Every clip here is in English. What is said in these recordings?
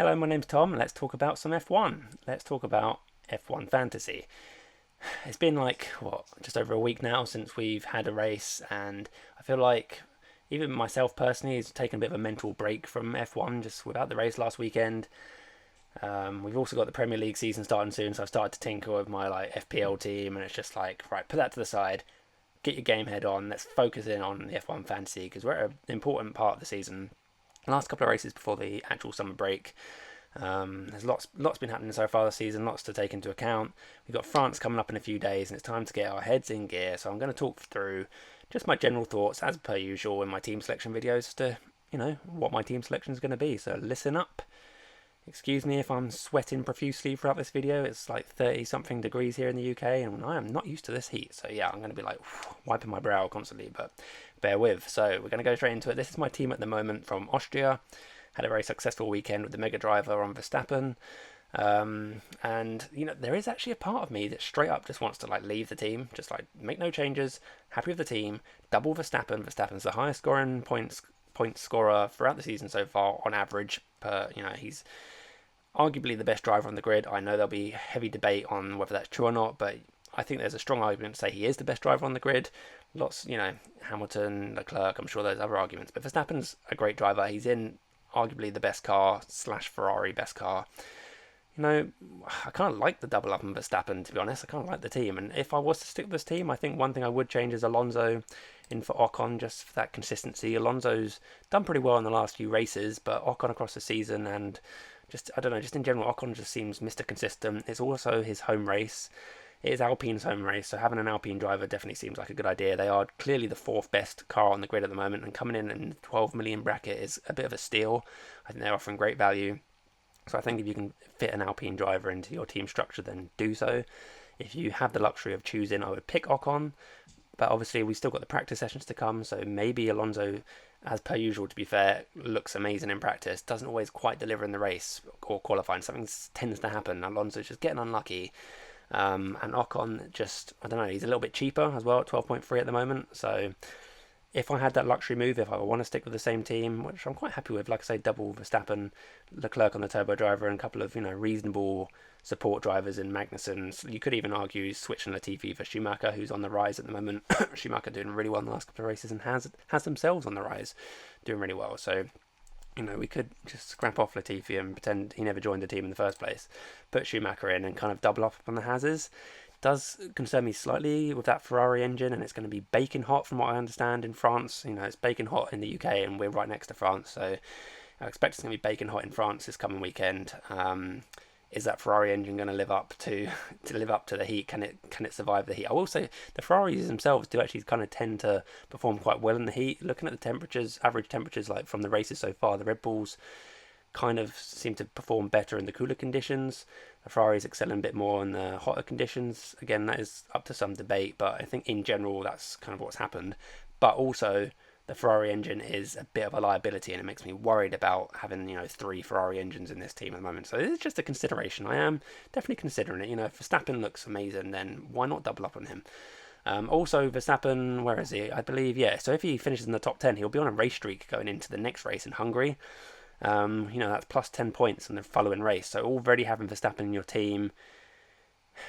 Hello, my name's Tom. Let's talk about some F1. Let's talk about F1 fantasy. It's been like, just over a week now since we've had a race, and I feel like even myself personally has taken a bit of a mental break from F1 just without the race last weekend. We've also got the Premier League season starting soon, so I've started to tinker with my FPL team, and it's just like, right, put that to the side, get your game head on, let's focus in on the F1 fantasy because we're at an important part of the season. The last couple of races before the actual summer break. There's lots been happening so far this season, lots to take into account. We've got France coming up in a few days, and it's time to get our heads in gear. So I'm going to talk through just my general thoughts, as per usual, in my team selection videos, to what my team selection is going to be. So listen up. Excuse me if I'm sweating profusely throughout this video. It's like 30 something degrees here in the UK, and I am not used to this heat. So yeah, I'm going to be like wiping my brow constantly, but bear with. So we're going to go straight into it. This is my team at the moment from Austria. Had a very successful weekend with the Mega Driver on Verstappen. And there is actually a part of me that straight up just wants to leave the team, just make no changes, happy with the team, double Verstappen. Verstappen's the highest scoring points scorer throughout the season so far on average. He's arguably the best driver on the grid. I know there'll be heavy debate on whether that's true or not, but I think there's a strong argument to say he is the best driver on the grid. Lots, Hamilton, Leclerc, I'm sure there's other arguments, but Verstappen's a great driver. He's in arguably the best car / Ferrari best car. I kind of like the double up on Verstappen, to be honest. I kind of like the team, and if I was to stick with this team, I think one thing I would change is Alonso in for Ocon, just for that consistency. Alonso's done pretty well in the last few races, but Ocon across the season and just in general, Ocon just seems Mr. Consistent. It's also his home race. It is Alpine's home race, so having an Alpine driver definitely seems like a good idea. They are clearly the fourth best car on the grid at the moment, and coming in the 12 million bracket is a bit of a steal. I think they're offering great value. So I think if you can fit an Alpine driver into your team structure, then do so. If you have the luxury of choosing, I would pick Ocon, but obviously we've still got the practice sessions to come, so maybe Alonso, as per usual, to be fair, looks amazing in practice, doesn't always quite deliver in the race or qualifying. Something tends to happen. Alonso's just getting unlucky. And Ocon just, I don't know, he's a little bit cheaper as well at 12.3 at the moment. So if I had that luxury move, if I want to stick with the same team, which I'm quite happy with, like I say, double Verstappen, Leclerc on the turbo driver, and a couple of reasonable support drivers in Magnussen. So you could even argue switching Latifi for Schumacher, who's on the rise at the moment. Schumacher doing really well in the last couple of races and has themselves on the rise, doing really well. So we could just scrap off Latifi and pretend he never joined the team in the first place, put Schumacher in and kind of double up on the Hazes. Does concern me slightly with that Ferrari engine, and it's going to be baking hot from what I understand in France. It's baking hot in the UK, and we're right next to France, so I expect it's going to be baking hot in France this coming weekend. Is that Ferrari engine going to live up to the heat? Can it survive the heat? I will say the Ferraris themselves do actually kind of tend to perform quite well in the heat. Looking at the temperatures, average temperatures from the races so far, the Red Bulls kind of seem to perform better in the cooler conditions. The Ferraris excel a bit more in the hotter conditions. Again, that is up to some debate, but I think in general that's kind of what's happened. But also, the Ferrari engine is a bit of a liability, and it makes me worried about having 3 Ferrari engines in this team at the moment. So it's just a consideration. I am definitely considering it. If Verstappen looks amazing, then why not double up on him? Also, Verstappen, where is he? I believe, yeah. So if he finishes in the top 10, he'll be on a race streak going into the next race in Hungary. That's plus 10 points in the following race. So already having Verstappen in your team,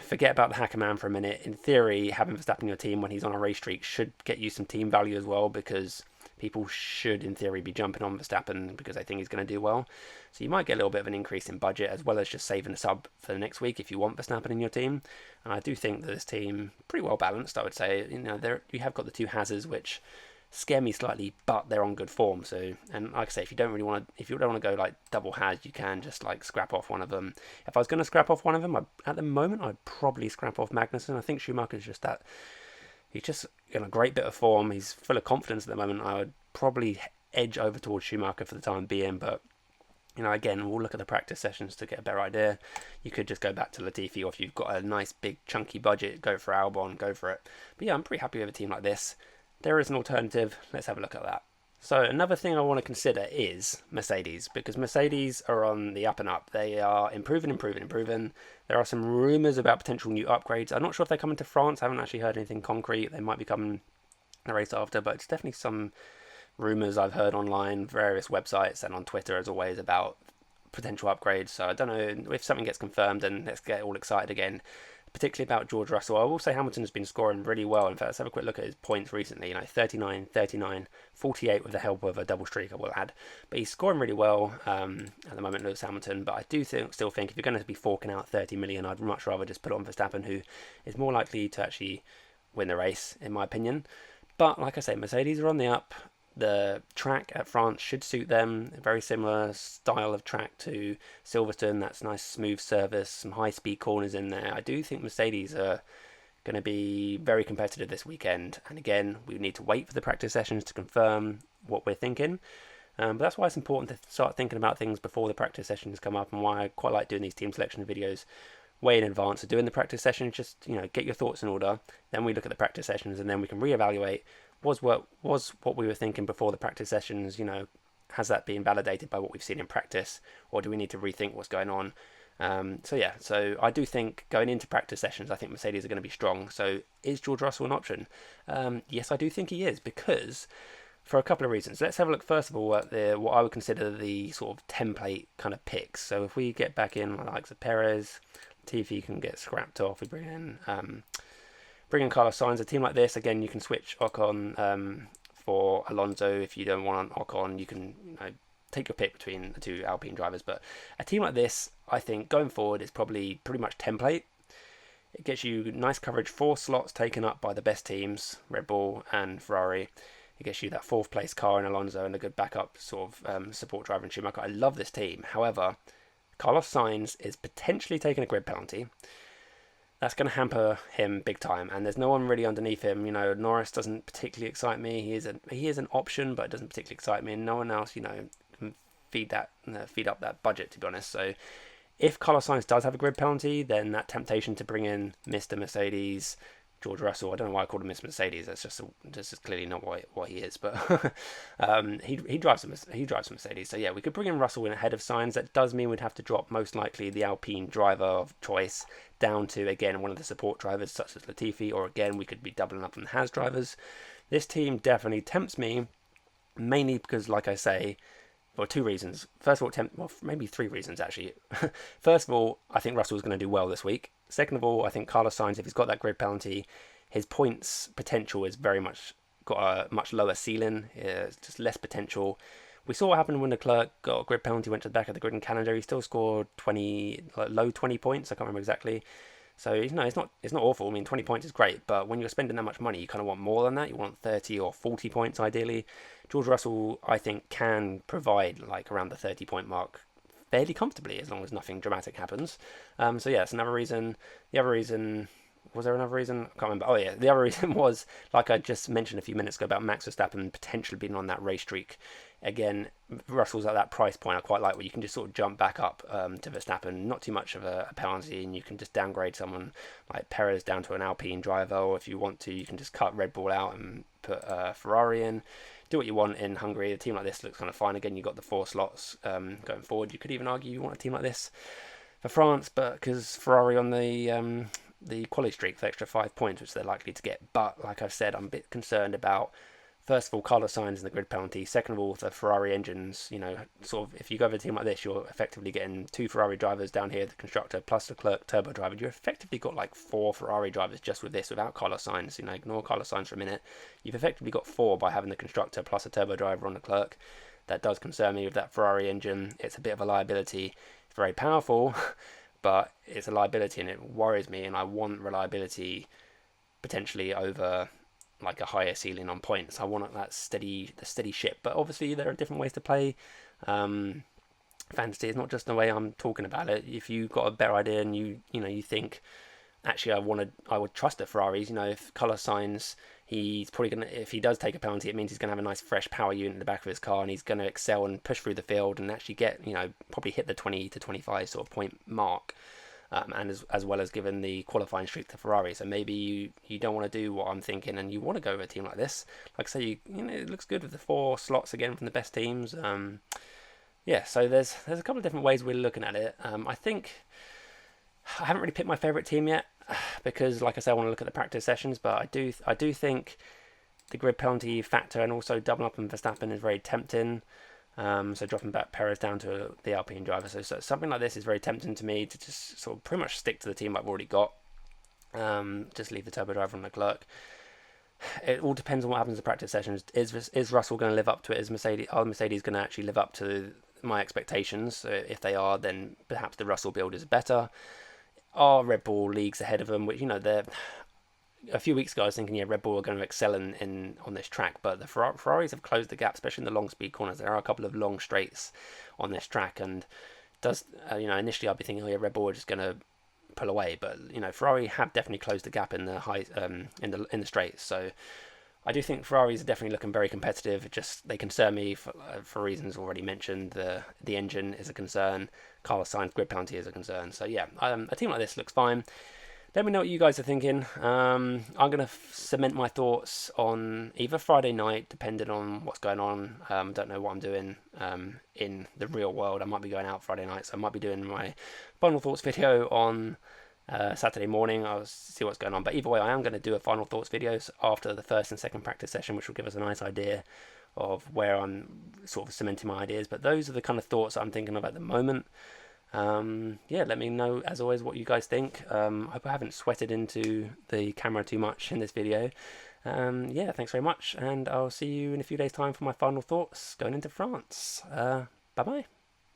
forget about the hacker man for a minute. In theory, having Verstappen in your team when he's on a race streak should get you some team value as well, because people should, in theory, be jumping on Verstappen because they think he's going to do well. So you might get a little bit of an increase in budget, as well as just saving a sub for the next week if you want Verstappen in your team. And I do think that this team pretty well balanced, I would say. You have got the two Hazards, which scare me slightly, but they're on good form. So, and like I say, if you don't want to go double Haz, you can just scrap off one of them. If I was going to scrap off one of them, at the moment I'd probably scrap off Magnussen. I think Schumacher's just that. He's just in a great bit of form. He's full of confidence at the moment. I would probably edge over towards Schumacher for the time being, but again, we'll look at the practice sessions to get a better idea. You could just go back to Latifi, or if you've got a nice big chunky budget, go for Albon, go for it. But yeah, I'm pretty happy with a team like this. There is an alternative. Let's have a look at that. So another thing I want to consider is Mercedes, because Mercedes are on the up and up. They are improving. There are some rumours about potential new upgrades. I'm not sure if they're coming to France. I haven't actually heard anything concrete. They might be coming the race after, but it's definitely some rumours I've heard online, various websites and on Twitter as always, about potential upgrades. So I don't know if something gets confirmed, and let's get all excited again. Particularly about George Russell. I will say Hamilton has been scoring really well. In fact, let's have a quick look at his points recently. 39, 39, 48 with the help of a double streak, I will add. But he's scoring really well at the moment, Lewis Hamilton. But I do still think if you're going to be forking out 30 million, I'd much rather just put on Verstappen, who is more likely to actually win the race, in my opinion. But like I say, Mercedes are on the up. The track at France should suit them. A very similar style of track to Silverstone. That's nice smooth surface, some high speed corners in there. I do think Mercedes are going to be very competitive this weekend. And again, we need to wait for the practice sessions to confirm what we're thinking. But that's why it's important to start thinking about things before the practice sessions come up, and why I quite like doing these team selection videos way in advance of doing the practice sessions. Just get your thoughts in order. Then we look at the practice sessions, and then we can reevaluate. Was what we were thinking before the practice sessions, has that been validated by what we've seen in practice, or do we need to rethink what's going on? So I do think going into practice sessions, I think Mercedes are going to be strong. So is George Russell an option? Yes, I do think he is, because for a couple of reasons. Let's have a look first of all at what I would consider the sort of template kind of picks. So if we get back in the likes of Perez, Latifi can get scrapped off. We bring in Carlos Sainz. A team like this, again, you can switch Ocon for Alonso. If you don't want Ocon, you can take your pick between the two Alpine drivers. But a team like this, I think, going forward is probably pretty much template. It gets you nice coverage, 4 slots taken up by the best teams, Red Bull and Ferrari. It gets you that 4th place car in Alonso and a good backup sort of support driver in Schumacher. I love this team. However, Carlos Sainz is potentially taking a grid penalty. That's going to hamper him big time, and there's no one really underneath him. Norris doesn't particularly excite me. He is an option, but it doesn't particularly excite me, and no one else, can feed up that budget, to be honest. So if Carlos Sainz does have a grid penalty, then that temptation to bring in Mr. Mercedes, George Russell, I don't know why I called him Mr. Mercedes. That's just clearly not what he is. But he drives a Mercedes. So yeah, we could bring in Russell in ahead of Sainz. That does mean we'd have to drop most likely the Alpine driver of choice down to, again, one of the support drivers such as Latifi, or again we could be doubling up on the Haas drivers. This team definitely tempts me, mainly because, like I say, for 2 reasons. First of all, maybe 3 reasons actually. First of all, I think Russell's going to do well this week. Second of all, I think Carlos Sainz, if he's got that grid penalty, his points potential is very much got a much lower ceiling. It's just less potential. We saw what happened when Leclerc got a grid penalty, went to the back of the grid in Canada. He still scored low 20 points. I can't remember exactly. So it's not awful. I mean, 20 points is great, but when you're spending that much money, you kind of want more than that. You want 30 or 40 points ideally. George Russell, I think, can provide like around the 30-point mark fairly comfortably, as long as nothing dramatic happens. So yeah, it's another reason. The other reason, was there another reason? I can't remember. Oh yeah, the other reason was, like I just mentioned a few minutes ago, about Max Verstappen potentially being on that race streak. Again, Russell's at that price point I quite like, where you can just sort of jump back up to Verstappen, not too much of a penalty, and you can just downgrade someone like Perez down to an Alpine driver, or if you want to, you can just cut Red Bull out and put Ferrari in. Do what you want in Hungary. A team like this looks kind of fine. Again, you've got the 4 slots going forward. You could even argue you want a team like this for France, but because Ferrari on the quality streak for extra 5 points, which they're likely to get. But like I've said, I'm a bit concerned about, first of all, Carlos Sainz and the grid penalty. Second of all, the Ferrari engines. Sort of, if you go with a team like this, you're effectively getting 2 Ferrari drivers down here, the constructor plus the Leclerc turbo driver. You've effectively got like 4 Ferrari drivers just with this, without Carlos Sainz. Ignore Carlos Sainz for a minute. You've effectively got 4 by having the constructor plus a turbo driver on the Leclerc. That does concern me with that Ferrari engine. It's a bit of a liability. It's very powerful, but it's a liability, and it worries me. And I want reliability potentially over like a higher ceiling on points. I want the steady ship. But obviously there are different ways to play fantasy. It's not just the way I'm talking about it. If you've got a better idea and you think, actually I would trust the Ferraris. If Carlos Sainz, he's probably gonna, if he does take a penalty, it means he's gonna have a nice fresh power unit in the back of his car, and he's gonna excel and push through the field and actually get probably hit the 20 to 25 sort of point mark. And as well as given the qualifying streak to Ferrari. So maybe you don't want to do what I'm thinking, and you want to go with a team like this. Like I say, it looks good with the 4 slots again from the best teams. So there's a couple of different ways we're looking at it. I think I haven't really picked my favourite team yet, because like I say, I want to look at the practice sessions. But I do think the grid penalty factor and also double up on Verstappen is very tempting. So dropping back Perez down to the Alpine driver. So something like this is very tempting to me to just sort of pretty much stick to the team I've already got. Just leave the turbo driver on Leclerc. It all depends on what happens in practice sessions. Is Russell going to live up to it? Are Mercedes going to actually live up to my expectations? So if they are, then perhaps the Russell build is better. Are Red Bull leagues ahead of them? Which, they're a few weeks ago I was thinking, yeah, Red Bull are going to excel in on this track, but the Ferraris have closed the gap, especially in the long speed corners. There are a couple of long straights on this track, and initially I'd be thinking, oh yeah, Red Bull are just going to pull away, but Ferrari have definitely closed the gap in the high in the straights. So I do think Ferraris are definitely looking very competitive. Just they concern me for reasons already mentioned. The engine is a concern. Carlos Sainz grid penalty is a concern. So yeah, a team like this looks fine. Let me know what you guys are thinking. I'm going to cement my thoughts on either Friday night, depending on what's going on. Don't know what I'm doing in the real world. I might be going out Friday night, so I might be doing my final thoughts video on Saturday morning. I'll see what's going on. But either way, I am going to do a final thoughts videos after the first and second practice session, which will give us a nice idea of where I'm sort of cementing my ideas. But those are the kind of thoughts I'm thinking of at the moment. Let me know as always what you guys think. I hope I haven't sweated into the camera too much in this video. Thanks very much, and I'll see you in a few days' time for my final thoughts going into France. Bye bye.